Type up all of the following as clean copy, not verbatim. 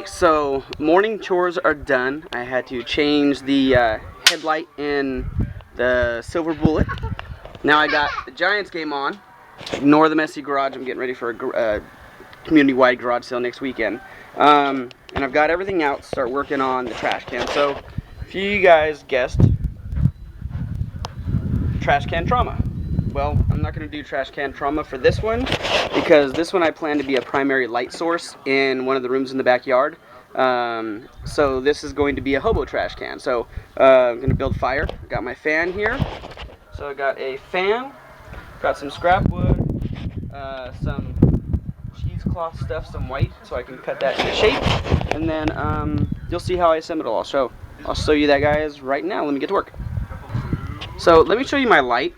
So morning chores are done. I had to change the headlight in the Silver Bullet. Now I got the Giants game on. Ignore the messy garage. I'm getting ready for a community-wide garage sale next weekend. And I've got everything out to start working on the trash can. So a few of you guys guessed trash can trauma. Well, I'm not going to do trash can trauma for this one because this one I plan to be a primary light source in one of the rooms in the backyard. So this is going to be a hobo trash can. So I'm going to build fire. Got my fan here. So I got a fan, got some scrap wood, some cheesecloth stuff, some white, so I can cut that into shape. And then you'll see how I assemble it all. I'll show you that, guys, right now. Let me get to work. So let me show you my light.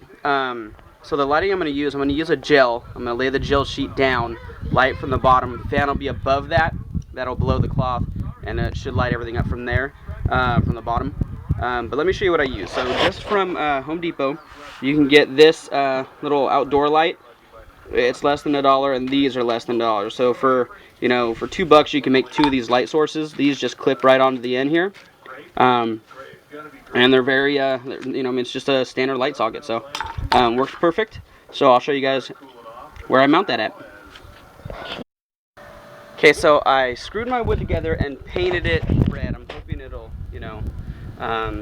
So the lighting I'm going to use a gel. I'm going to lay the gel sheet down, light from the bottom. Fan will be above that. That'll blow the cloth, and it should light everything up from there, from the bottom. But let me show you what I use. So just from Home Depot, you can get this little outdoor light. It's less than $1, and these are less than $1. So for for $2, you can make 2 of these light sources. These just clip right onto the end here. And they're very, it's just a standard light socket, so works perfect. So I'll show you guys where I mount that at. Okay, so I screwed my wood together and painted it red. I'm hoping it'll,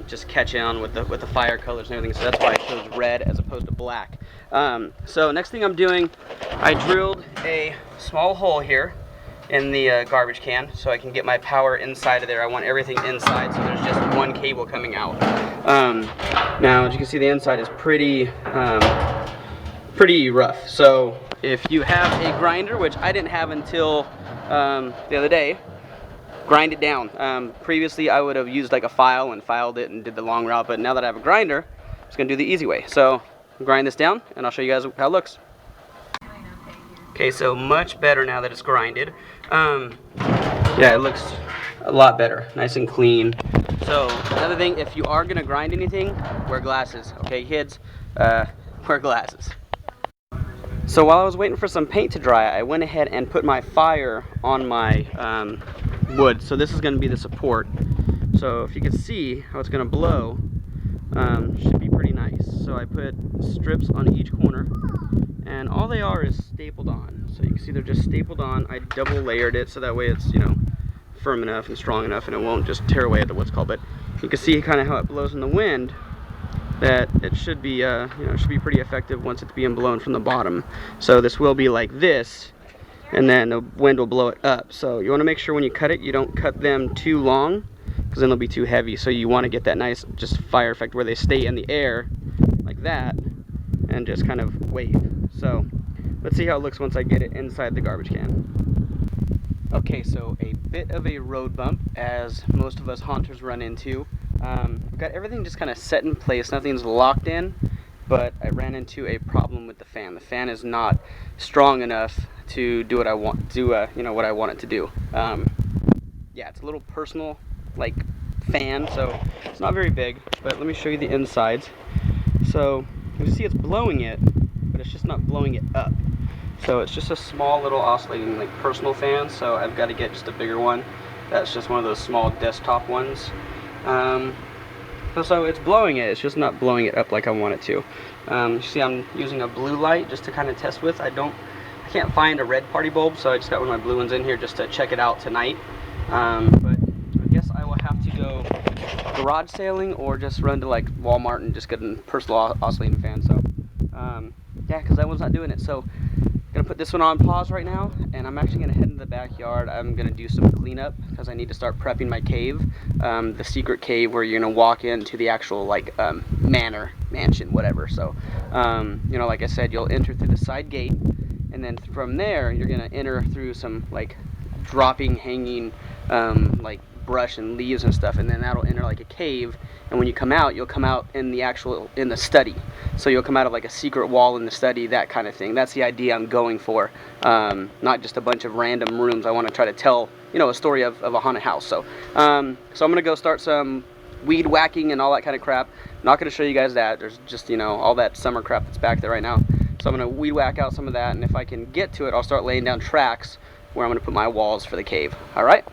just catch on with the fire colors and everything. So that's why I chose red as opposed to black. So next thing I'm doing, I drilled a small hole here in the garbage can so I can get my power inside of there. I want everything inside, so there's just one cable coming out. Now, as you can see, the inside is pretty rough. So if you have a grinder, which I didn't have until the other day, grind it down. Previously, I would have used like a file and filed it and did the long route, but now that I have a grinder, I'm just gonna do the easy way. So grind this down, and I'll show you guys how it looks. Okay, so much better now that it's grinded. Yeah, it looks a lot better, nice and clean. So another thing, if you are gonna grind anything, wear glasses. Okay, kids, wear glasses. So while I was waiting for some paint to dry, I went ahead and put my fire on my wood. So this is gonna be the support. So if you can see how it's gonna blow, should be pretty nice. So I put strips on each corner, and all they are is stapled on. So you can see they're just stapled on. I double layered it so that way it's firm enough and strong enough, and it won't just tear away at the what's called. But you can see kind of how it blows in the wind. That it should be it should be pretty effective once it's being blown from the bottom. So this will be like this, and then the wind will blow it up. So you want to make sure when you cut it, you don't cut them too long, because then they'll be too heavy. So you want to get that nice just fire effect where they stay in the air like that and just kind of wave. So let's see how it looks once I get it inside the garbage can. Okay, so a bit of a road bump, as most of us haunters run into. I've got everything just kind of set in place, nothing's locked in, but I ran into a problem with the fan. The fan is not strong enough to do what I want, what I want it to do. Yeah, it's a little personal like fan, so it's not very big, but let me show you the insides. So you see it's blowing it, but it's just not blowing it up. So it's just a small little oscillating like personal fan, so I've got to get just a bigger one. That's just one of those small desktop ones. So it's blowing it, it's just not blowing it up like I want it to. You see I'm using a blue light just to kind of test with. I can't find a red party bulb, so I just got one of my blue ones in here just to check it out tonight. But I guess I will have to go garage sailing or just run to like Walmart and just get a personal oscillating fan. So yeah, because that one's not doing it. So I'm gonna put this one on pause right now, and I'm actually gonna head into the backyard. I'm gonna do some cleanup because I need to start prepping my cave, the secret cave where you're gonna walk into the actual like mansion, whatever. So like I said, you'll enter through the side gate, and then from there you're gonna enter through some like dropping, hanging like brush and leaves and stuff, and then that'll enter like a cave. And when you come out, you'll come out in the study. So you'll come out of like a secret wall in the study, that kind of thing. That's the idea I'm going for. Not just a bunch of random rooms. I want to try to tell, a story of a haunted house. So I'm gonna go start some weed whacking and all that kind of crap. Not gonna show you guys that. There's just all that summer crap that's back there right now. So I'm gonna weed whack out some of that, and if I can get to it, I'll start laying down tracks where I'm gonna put my walls for the cave. All right.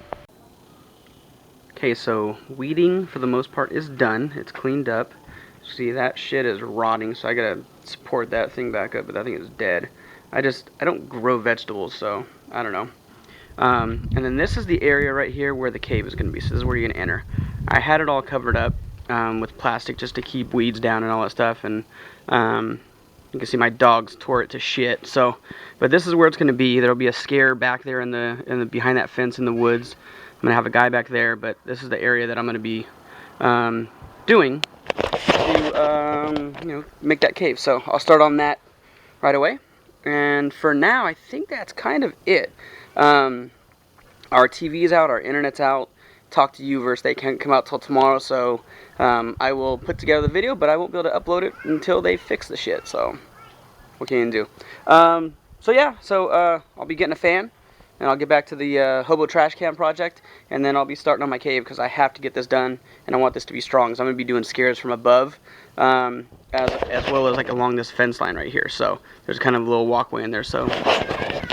Okay, so weeding for the most part is done. It's cleaned up. See, that shit is rotting, so I gotta support that thing back up, but that thing is dead. I don't grow vegetables, so I don't know. And then this is the area right here where the cave is gonna be. So this is where you're gonna enter. I had it all covered up with plastic just to keep weeds down and all that stuff, and you can see my dogs tore it to shit. So, but this is where it's gonna be. There'll be a scare back there in the behind that fence in the woods. I'm gonna have a guy back there, but this is the area that I'm gonna be doing to you know, make that cave. So I'll start on that right away. And for now, I think that's kind of it. Our TV's out, our internet's out. Talk to you verse they can't come out till tomorrow, so I will put together the video, but I won't be able to upload it until they fix the shit. So what can you do? So yeah, I'll be getting a fan, and I'll get back to the Hobo Trash Can project, and then I'll be starting on my cave because I have to get this done, and I want this to be strong. So I'm gonna be doing scares from above, as well as like along this fence line right here. So there's kind of a little walkway in there. So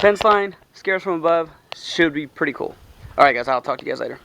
fence line, scares from above should be pretty cool. All right, guys, I'll talk to you guys later.